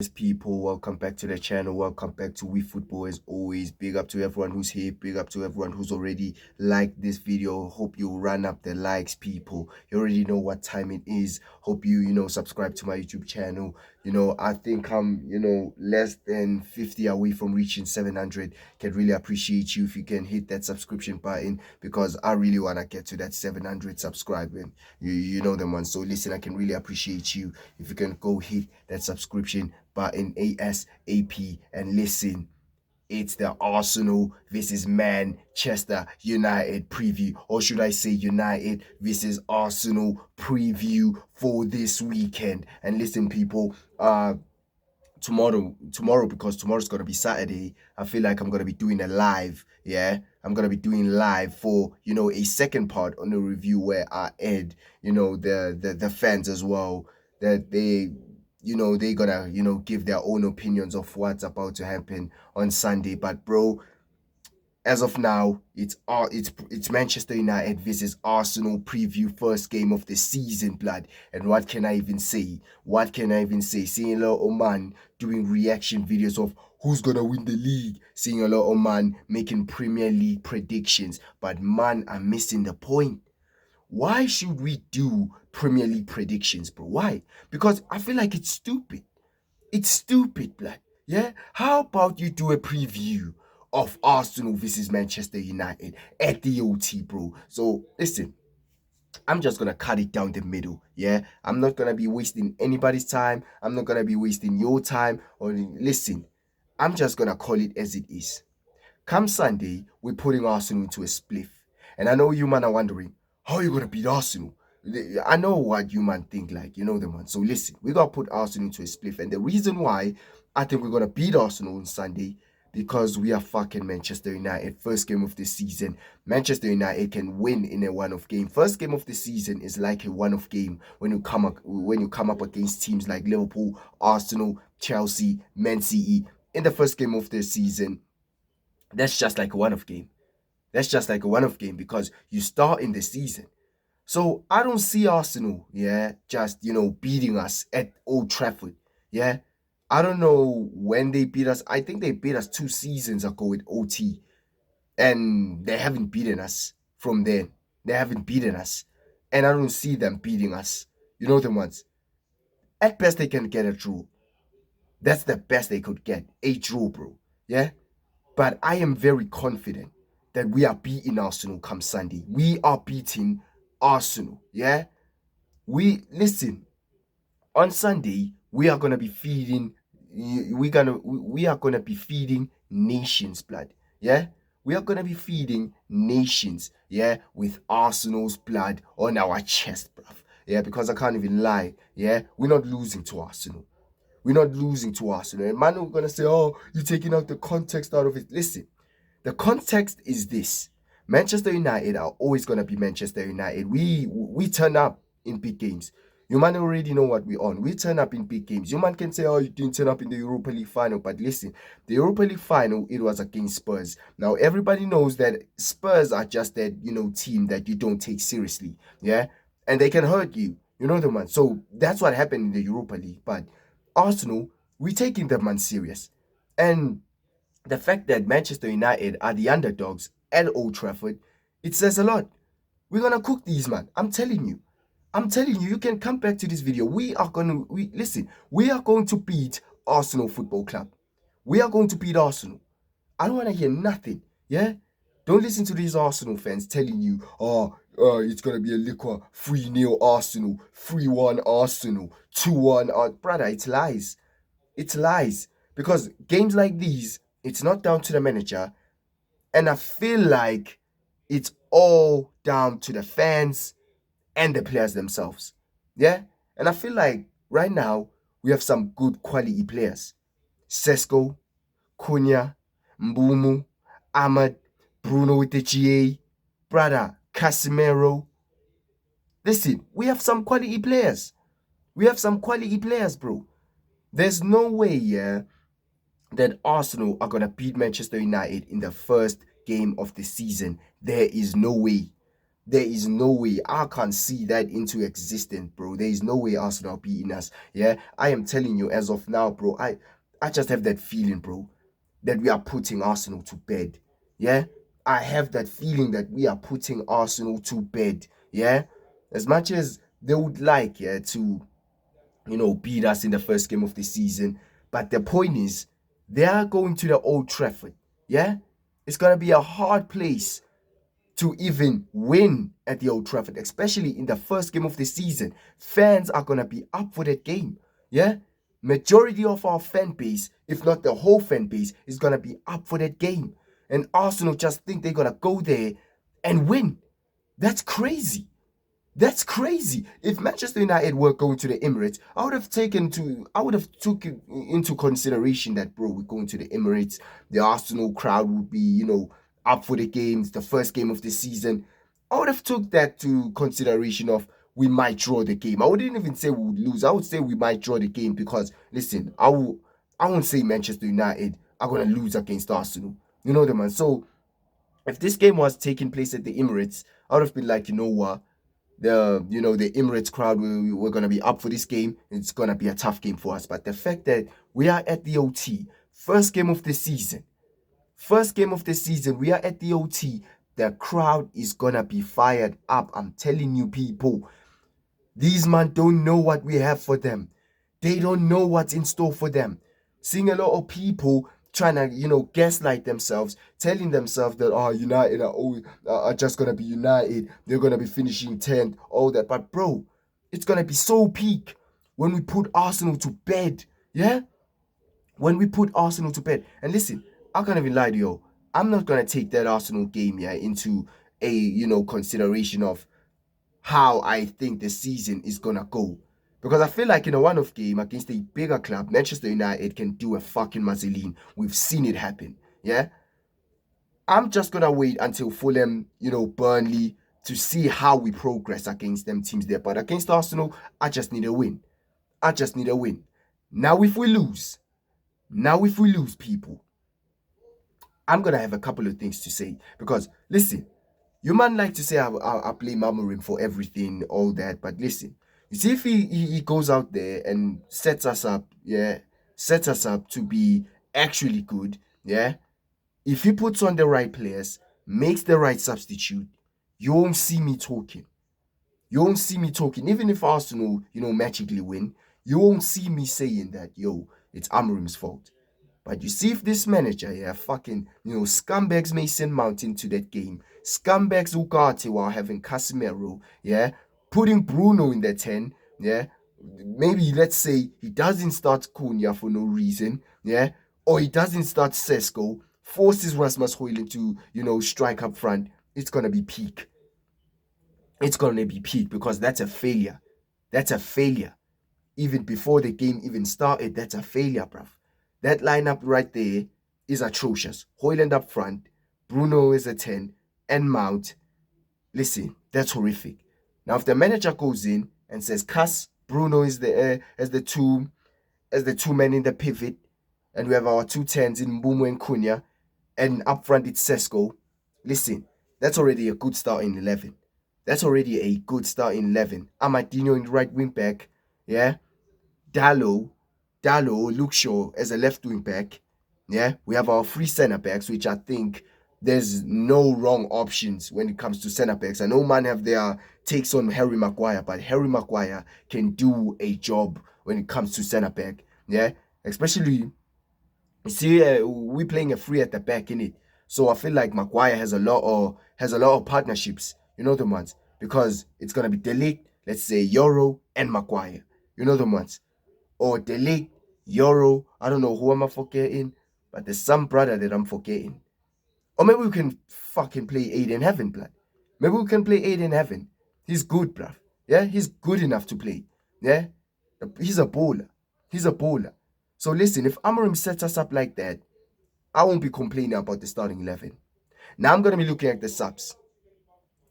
People, welcome back to the channel. Welcome back to We Football. As always, big up to everyone who's here, big up to everyone who's already liked this video. Hope you run up the likes, people. You already know what time it is. Hope you subscribe to my YouTube channel. I think I'm less than 50 away from reaching 700. Can really appreciate you if you can hit that subscription button, because I really want to get to that 700 subscribing. You know them ones. So listen, I can really appreciate you if you can go hit that subscription button ASAP. And listen, it's the Arsenal versus Manchester United preview, or should I say United versus Arsenal preview for this weekend. And listen, people, tomorrow, because tomorrow's gonna be Saturday, I feel like I'm gonna be doing a live. I'm gonna be doing live for a second part on the review, where I add the fans as well, that they're gonna give their own opinions of what's about to happen on Sunday. But bro, as of now, it's Manchester United versus Arsenal preview, first game of the season, blood. And what can I even say? Seeing a lot of man doing reaction videos of who's gonna win the league. Seeing a lot of man making Premier League predictions. But man, I'm missing the point. Why should we do Premier League predictions, bro? Why? Because I feel like it's stupid. It's stupid, blood. Yeah? How about you do a preview of Arsenal versus Manchester United at the OT, bro? So, listen, I'm just gonna cut it down the middle. Yeah, I'm not gonna be wasting anybody's time. I'm not gonna be wasting your time. Or listen, I'm just gonna call it as it is. Come Sunday, we're putting Arsenal into a spliff. And I know you man are wondering, how are you gonna beat Arsenal? I know what you man think, like, you know the man. So listen, we gotta put Arsenal into a spliff. And the reason why I think we're gonna beat Arsenal on Sunday, because we are fucking Manchester United. First game of the season. Manchester United can win in a one-off game. First game of the season is like a one-off game when you come up against teams like Liverpool, Arsenal, Chelsea, Man City. In the first game of the season, that's just like a one-off game. That's just like a one-off game, because you start in the season. So I don't see Arsenal, just beating us at Old Trafford. Yeah. I don't know when they beat us. I think they beat us 2 seasons ago with OT. And they haven't beaten us from then. They haven't beaten us. And I don't see them beating us. You know the ones. At best, they can get a draw. That's the best they could get. A draw, bro. Yeah. But I am very confident that we are beating Arsenal come Sunday. We are beating Arsenal. Yeah. Listen, on Sunday, we are gonna be feeding nations, blood. Yeah. We are gonna be feeding nations, with Arsenal's blood on our chest, bruv. Yeah, because I can't even lie. Yeah, we're not losing to Arsenal. We're not losing to Arsenal. And man, we're gonna say, oh, you're taking out the context out of it. Listen, the context is this. Manchester United are always gonna be Manchester United. We turn up in big games. You man already know what we're on. We turn up in big games. You man can say, oh, you didn't turn up in the Europa League final. But listen, the Europa League final, it was against Spurs. Now, everybody knows that Spurs are just that, team that you don't take seriously. Yeah? And they can hurt you. You know the man. So that's what happened in the Europa League. But Arsenal, we taking them man serious. And the fact that Manchester United are the underdogs at Old Trafford, it says a lot. We're gonna cook these, man. I'm telling you. You can come back to this video. We are going to beat Arsenal Football Club. We are going to beat Arsenal. I don't want to hear nothing. Yeah? Don't listen to these Arsenal fans telling you, it's going to be a liquor, 3-0 Arsenal, 3-1 Arsenal, 2-1. Brother, it's lies. It's lies. Because games like these, it's not down to the manager. And I feel like it's all down to the fans and the players themselves. Yeah? And I feel like right now, we have some good quality players. Sesko, Cunha, Mbeumo, Ahmad, Bruno with the GA, brother, Casemiro. Listen, we have some quality players. Bro. There's no way, that Arsenal are going to beat Manchester United in the first game of the season. There is no way. There is no way. I can't see that into existence, bro. There is no way Arsenal are beating us. Yeah, I am telling you as of now, bro. I just have that feeling, bro, that we are putting Arsenal to bed. Yeah, I have that feeling that we are putting Arsenal to bed. Yeah, as much as they would like, yeah, to beat us in the first game of the season, but the point is, they are going to the Old Trafford. Yeah, it's gonna be a hard place to even win at the Old Trafford, especially in the first game of the season. Fans are gonna be up for that game. Yeah, majority of our fan base, if not the whole fan base, is gonna be up for that game. And Arsenal just think they're gonna go there and win. That's crazy. That's crazy. If Manchester United were going to the Emirates, I would have taken into consideration that, bro, we're going to the Emirates. The Arsenal crowd would be, up for the games, the first game of the season. I would have took that to consideration of we might draw the game. I wouldn't even say we would lose. I would say we might draw the game because listen, I won't say Manchester United are gonna lose against Arsenal. You know the man. So if this game was taking place at the Emirates, I would have been like, you know what? The Emirates crowd we're gonna be up for this game. It's gonna be a tough game for us. But the fact that we are at the OT, first game of the season, we are at the OT. The crowd is gonna be fired up. I'm telling you, people. These men don't know what we have for them. They don't know what's in store for them. Seeing a lot of people trying to, gaslight themselves, telling themselves that, oh, United are just going to be United. They're going to be finishing 10th, all that. But, bro, it's going to be so peak when we put Arsenal to bed. Yeah? When we put Arsenal to bed. And listen, I can't even lie to you. I'm not going to take that Arsenal game, yeah, into a, consideration of how I think the season is gonna go. Because I feel like in a one-off game against a bigger club, Manchester United can do a fucking Mazzoline. We've seen it happen. Yeah? I'm just gonna wait until Fulham, Burnley, to see how we progress against them teams there. But against Arsenal, I just need a win. I just need a win. Now if we lose, people, I'm gonna have a couple of things to say. Because listen, you man like to say I blame Amorim for everything, all that, but listen, you see if he goes out there and sets us up, yeah, sets us up to be actually good, yeah. If he puts on the right players, makes the right substitute, you won't see me talking. You won't see me talking. Even if Arsenal, magically win, you won't see me saying that, yo, it's Amorim's fault. But you see if this manager, yeah, fucking, scumbags Mason Mount into that game, scumbags Ugarte while having Casemiro, yeah, putting Bruno in the 10, yeah, maybe let's say he doesn't start Cunha for no reason, yeah, or he doesn't start Sesko, forces Rasmus Højlund to, strike up front, it's gonna be peak. It's gonna be peak because that's a failure. That's a failure. Even before the game even started, that's a failure, bruv. That lineup right there is atrocious. Højlund up front, Bruno is a 10, and Mount. Listen, that's horrific. Now, if the manager goes in and says, "Cass, Bruno is the as the two men in the pivot, and we have our two tens in mbeumo and Cunha, and up front it's Sesko," listen, that's already a good start in 11. That's already a good start in 11. Amadino in the right wing back, yeah. Dallo, Luke Shaw as a left wing back. Yeah, we have our three centre backs, which I think there's no wrong options when it comes to centre backs. I know man have their takes on Harry Maguire, but Harry Maguire can do a job when it comes to centre back. Yeah, especially you see, we playing a free at the back in it, so I feel like Maguire has a lot of partnerships. You know the ones because it's gonna be Delict, let's say Euro and Maguire. You know the ones or Delict, Euro. I don't know who am I forgetting, but there's some brother that I'm forgetting. Or maybe we can fucking play Aiden Heaven, blood. Maybe we can play Aiden Heaven. He's good, bruv. Yeah, he's good enough to play. Yeah, he's a baller. He's a baller. So listen, if Amorim sets us up like that, I won't be complaining about the starting 11. Now I'm gonna be looking at the subs.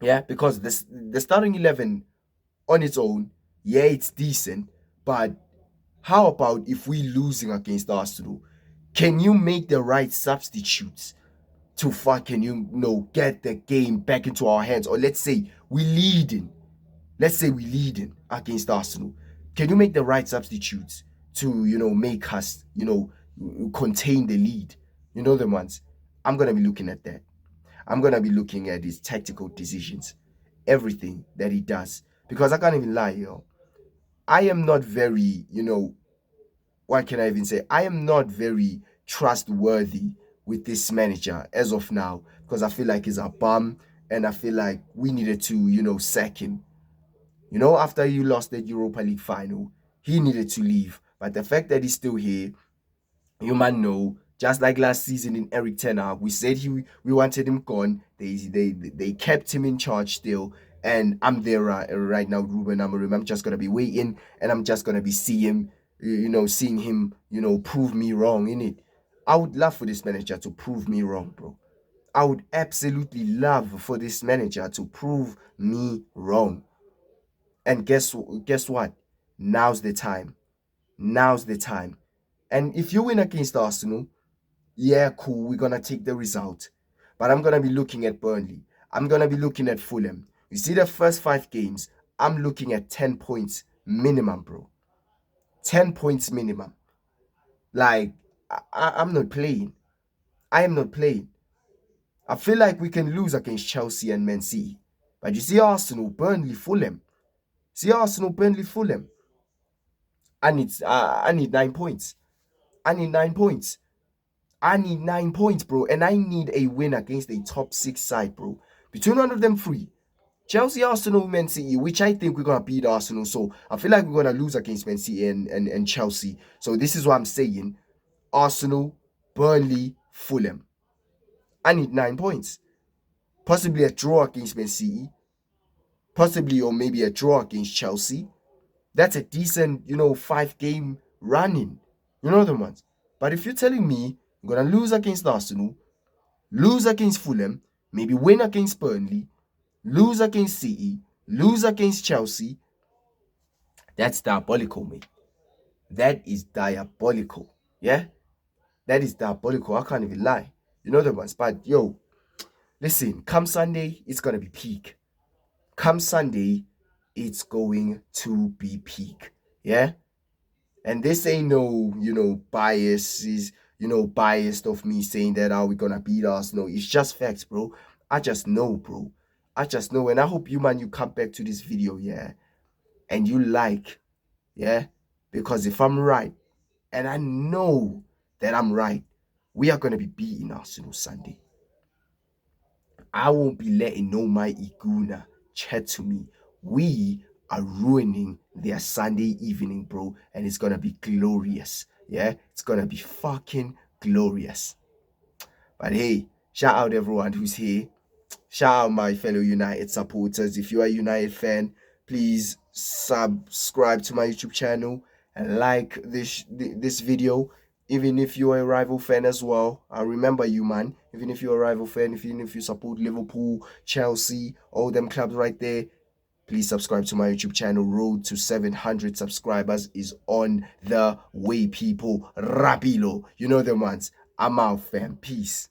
Yeah, because the starting 11 on its own, yeah, it's decent, but how about if we losing against Arsenal? Can you make the right substitutes to fucking get the game back into our hands? Or let's say we leading. Let's say we leading against Arsenal. Can you make the right substitutes to, make us, contain the lead? You know the ones. I'm gonna be looking at that. I'm gonna be looking at his tactical decisions, everything that he does. Because I can't even lie, yo. I am not very, what can I even say? I am not very trustworthy with this manager as of now because I feel like he's a bum and I feel like we needed to, sack him. After you lost the Europa League final, he needed to leave. But the fact that he's still here, you might know, just like last season in Eric Ten Hag, we said we wanted him gone. They kept him in charge still. And I'm there right now, Ruben Amorim. I'm just gonna be waiting, and I'm just gonna be seeing him, prove me wrong in it. I would love for this manager to prove me wrong, bro. I would absolutely love for this manager to prove me wrong. And guess what? Now's the time. Now's the time. And if you win against Arsenal, yeah, cool, we're gonna take the result. But I'm gonna be looking at Burnley. I'm gonna be looking at Fulham. You see the first 5 games, I'm looking at 10 points minimum, bro. 10 points minimum. Like, I'm not playing. I am not playing. I feel like we can lose against Chelsea and Man City. But you see Arsenal, Burnley, Fulham. See Arsenal, Burnley, Fulham. I need 9 points. I need 9 points. I need 9 points, bro. And I need a win against a top 6 side, bro. Between one of them three. Chelsea, Arsenal, Man City, which I think we're going to beat Arsenal. So I feel like we're going to lose against Man City and Chelsea. So this is what I'm saying. Arsenal, Burnley, Fulham. I need 9 points. Possibly a draw against Man City. Possibly or maybe a draw against Chelsea. That's a decent, 5-game running. You know the ones. But if you're telling me I'm going to lose against Arsenal, lose against Fulham, maybe win against Burnley, lose against City, lose against Chelsea, that's diabolical, mate. That is diabolical. Yeah? That is diabolical. I can't even lie. You know the ones. But yo, listen, come Sunday, it's going to be peak. Come Sunday, it's going to be peak. Yeah? And this ain't no, biased of me saying that, we're gonna beat us. No, it's just facts, bro. I just know, bro. I just know. And I hope you come back to this video, yeah, and you like, yeah, because if I'm right, and I know that I'm right, we are gonna be beating Arsenal Sunday. I won't be letting no my Iguna chat to me. We are ruining their Sunday evening, bro, and it's gonna be glorious. Yeah, it's gonna be fucking glorious. But hey, shout out everyone who's here. Shout out my fellow United supporters. If you are a United fan, please subscribe to my YouTube channel and like this video. Even if you're a rival fan as well, I remember you, man. Even if you're a rival fan, even if you support Liverpool, Chelsea, all them clubs right there, please subscribe to my YouTube channel. Road to 700 subscribers is on the way, people. Rapilo. You know the ones. I'm out, fam. Peace.